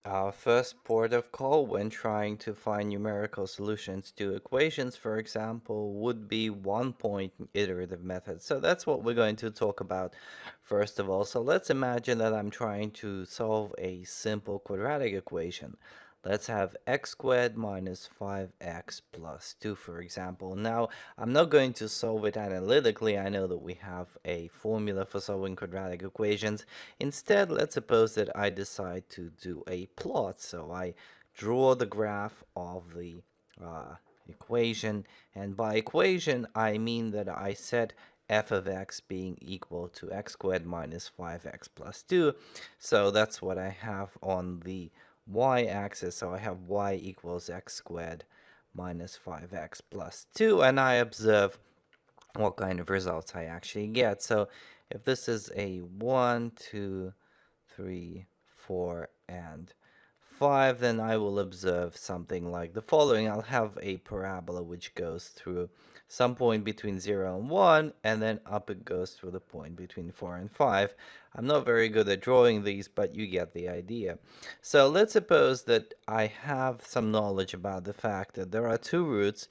Our first port of call when trying to find numerical solutions to equations, for example, would be one-point iterative methods. So that's what we're going to talk about first of all. So let's imagine that I'm trying to solve a simple quadratic equation. Let's have x squared minus 5x plus 2, for example. Now, I'm not going to solve it analytically. I know that we have a formula for solving quadratic equations. Instead, let's suppose that I decide to do a plot. So I draw the graph of the equation, and by equation, I mean that I set f of x being equal to x squared minus 5x plus 2. So that's what I have on the y-axis. So I have y equals x squared minus 5x plus 2, and I observe what kind of results I actually get. So if this is a 1, 2, 3, 4, and 5, then I will observe something like the following. I'll have a parabola which goes through some point between 0 and 1, and then up it goes through the point between 4 and 5. I'm not very good at drawing these, but you get the idea. So let's suppose that I have some knowledge about the fact that there are two roots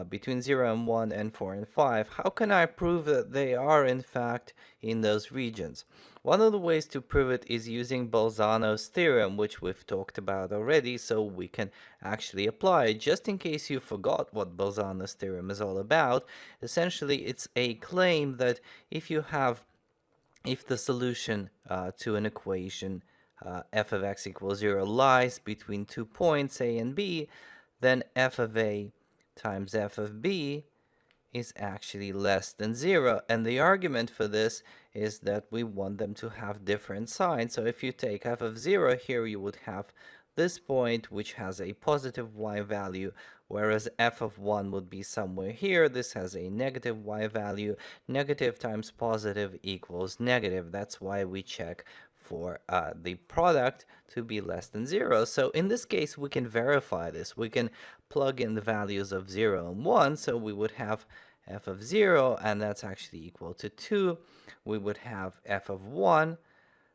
between 0 and 1 and 4 and 5. How can I prove that they are in fact in those regions? One of the ways to prove it is using Bolzano's theorem, which we've talked about already, so we can actually apply it. Just in case you forgot what Bolzano's theorem is all about, essentially it's a claim that if the solution to an equation f of x equals 0 lies between 2 points a and b, then f of a times f of b is actually less than 0. And the argument for this is that we want them to have different signs. So if you take f of 0 here, you would have this point, which has a positive y value, whereas f of 1 would be somewhere here. This has a negative y value. Negative times positive equals negative. That's why we check for the product to be less than 0. So in this case, we can verify this. We can plug in the values of 0 and 1, so we would have f of 0, and that's actually equal to 2. We would have f of 1,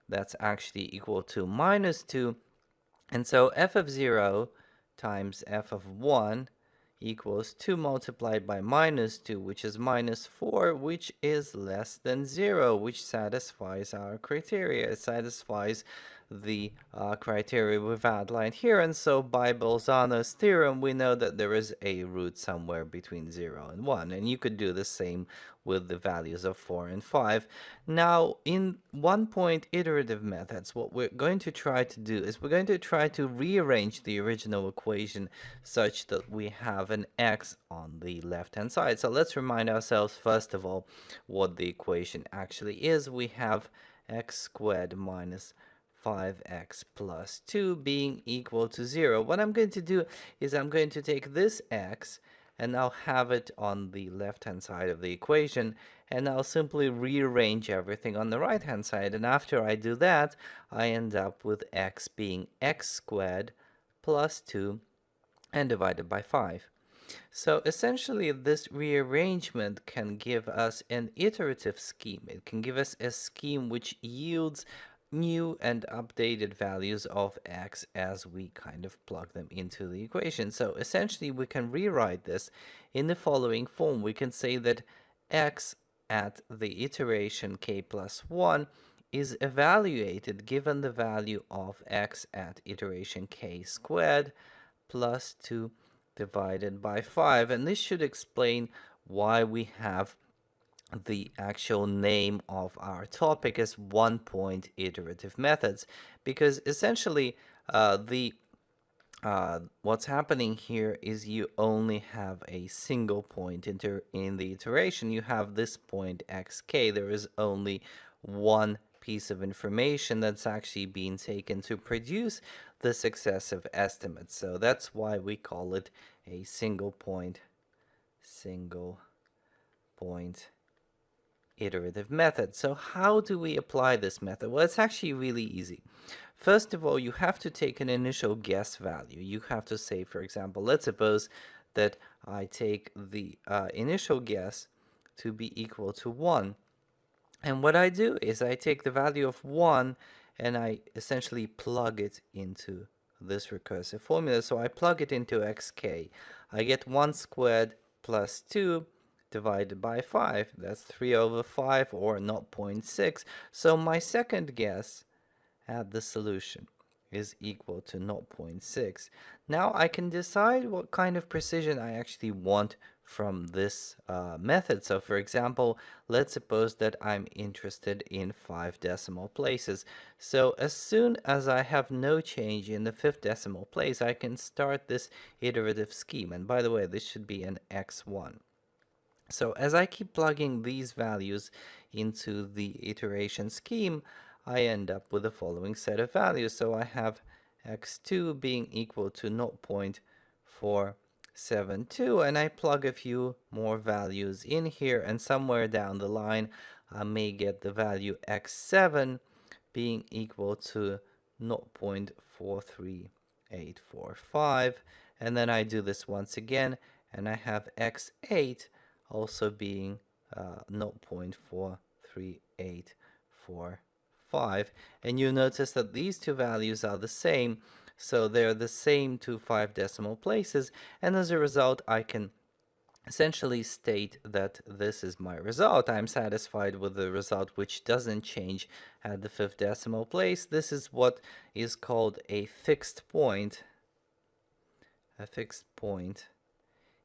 that's actually equal to minus 2. And so f of 0 times f of 1 equals 2 multiplied by minus 2, which is minus 4, which is less than 0, which satisfies our criteria. It satisfies the criteria we've outlined here. And so by Bolzano's theorem, we know that there is a root somewhere between 0 and 1. And you could do the same with the values of 4 and 5. Now, in one-point iterative methods, what we're going to try to do is we're going to try to rearrange the original equation such that we have an x on the left-hand side. So let's remind ourselves, first of all, what the equation actually is. We have x squared minus 5x plus 2 being equal to 0. What I'm going to do is I'm going to take this x and I'll have it on the left-hand side of the equation, and I'll simply rearrange everything on the right-hand side. And after I do that, I end up with x being x squared plus 2 and divided by 5. So essentially, this rearrangement can give us an iterative scheme. It can give us a scheme which yields new and updated values of x as we kind of plug them into the equation. So essentially, we can rewrite this in the following form. We can say that x at the iteration k plus 1 is evaluated given the value of x at iteration k squared plus 2 divided by 5. And this should explain why we have the actual name of our topic as one-point iterative methods, because essentially the what's happening here is you only have a single point in the iteration. You have this point xk. There is only one piece of information that's actually being taken to produce the successive estimates. So that's why we call it a single point iterative method. So how do we apply this method? Well, it's actually really easy. First of all, you have to take an initial guess value. You have to say, for example, let's suppose that I take the initial guess to be equal to 1. And what I do is I take the value of 1 and I essentially plug it into this recursive formula. So I plug it into xk. I get 1 squared plus 2 divided by 5. That's 3 over 5, or 0.6. So my second guess at the solution is equal to zero point 0.6. Now I can decide what kind of precision I actually want from this method. So for example, let's suppose that I'm interested in 5 decimal places. So as soon as I have no change in the 5th decimal place, I can start this iterative scheme. And by the way, this should be an x1. So as I keep plugging these values into the iteration scheme, I end up with the following set of values. So I have x2 being equal to 0.472, and I plug a few more values in here, and somewhere down the line I may get the value x7 being equal to 0.43845, and then I do this once again, and I have x8 also being 0.43845. And you notice that these two values are the same, so they're the same to 5 decimal places, and as a result I can essentially state that this is my result. I'm satisfied with the result, which doesn't change at the 5th decimal place. This is what is called a fixed point. A fixed point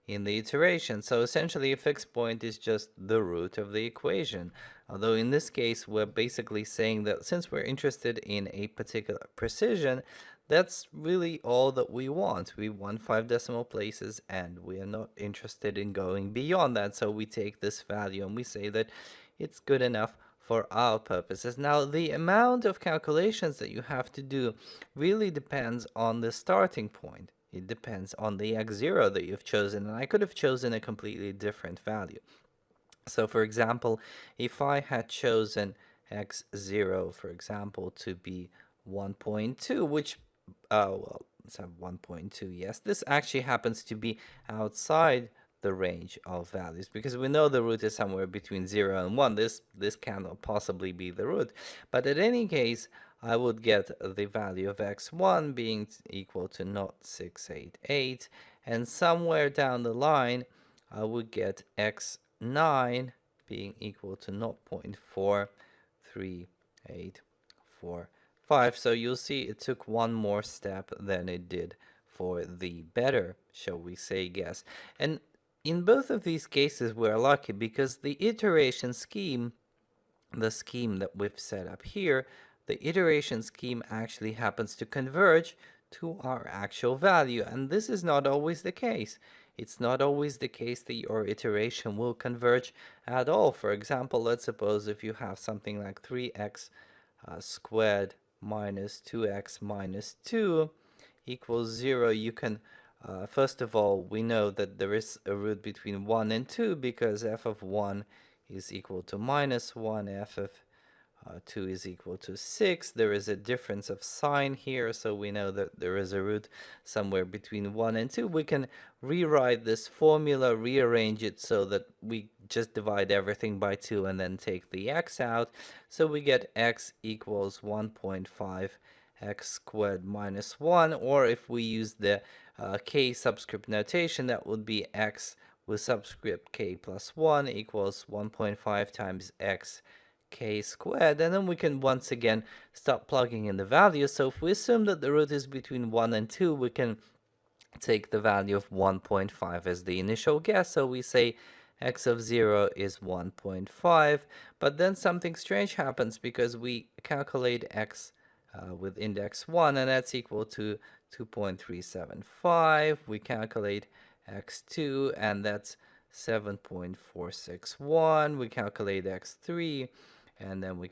in the iteration. So essentially a fixed point is just the root of the equation. Although in this case we're basically saying that since we're interested in a particular precision, that's really all that we want. We want 5 decimal places and we are not interested in going beyond that. So we take this value and we say that it's good enough for our purposes. Now, the amount of calculations that you have to do really depends on the starting point. It depends on the x0 that you've chosen, and I could have chosen a completely different value. So for example, if I had chosen x0, for example, to be 1.2, which, well, let's have 1.2, yes, this actually happens to be outside the range of values, because we know the root is somewhere between 0 and 1. This cannot possibly be the root. But in any case, I would get the value of x1 being equal to 0.688, and somewhere down the line, I would get x9 being equal to 0.43845. So you'll see it took one more step than it did for the better, shall we say, guess. And in both of these cases, we're lucky because the iteration scheme, the scheme that we've set up here, the iteration scheme actually happens to converge to our actual value. And this is not always the case. It's not always the case that your iteration will converge at all. For example, let's suppose if you have something like 3x squared minus 2x minus 2 equals 0, you can first of all, we know that there is a root between 1 and 2 because f of 1 is equal to minus 1, f of 2 is equal to 6. There is a difference of sign here, so we know that there is a root somewhere between 1 and 2. We can rewrite this formula, rearrange it so that we just divide everything by 2 and then take the x out. So we get x equals 1.5 x squared minus 1, or if we use the k subscript notation, that would be x with subscript k plus 1 equals 1.5 times x k squared. And then we can once again start plugging in the values. So if we assume that the root is between 1 and 2, we can take the value of 1.5 as the initial guess. So we say x of 0 is 1.5, but then something strange happens because we calculate x with index 1, and that's equal to 2.375. We calculate x2, and that's 7.461. We calculate x3, and then we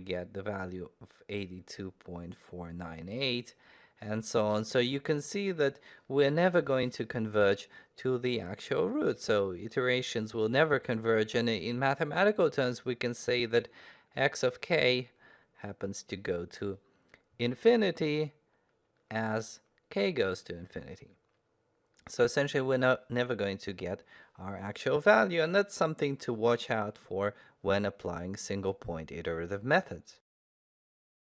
get the value of 82.498, and so on. So you can see that we're never going to converge to the actual root. So iterations will never converge, and in mathematical terms, we can say that x of k happens to go to infinity as k goes to infinity. So essentially, we're never going to get our actual value, and that's something to watch out for when applying single point iterative methods.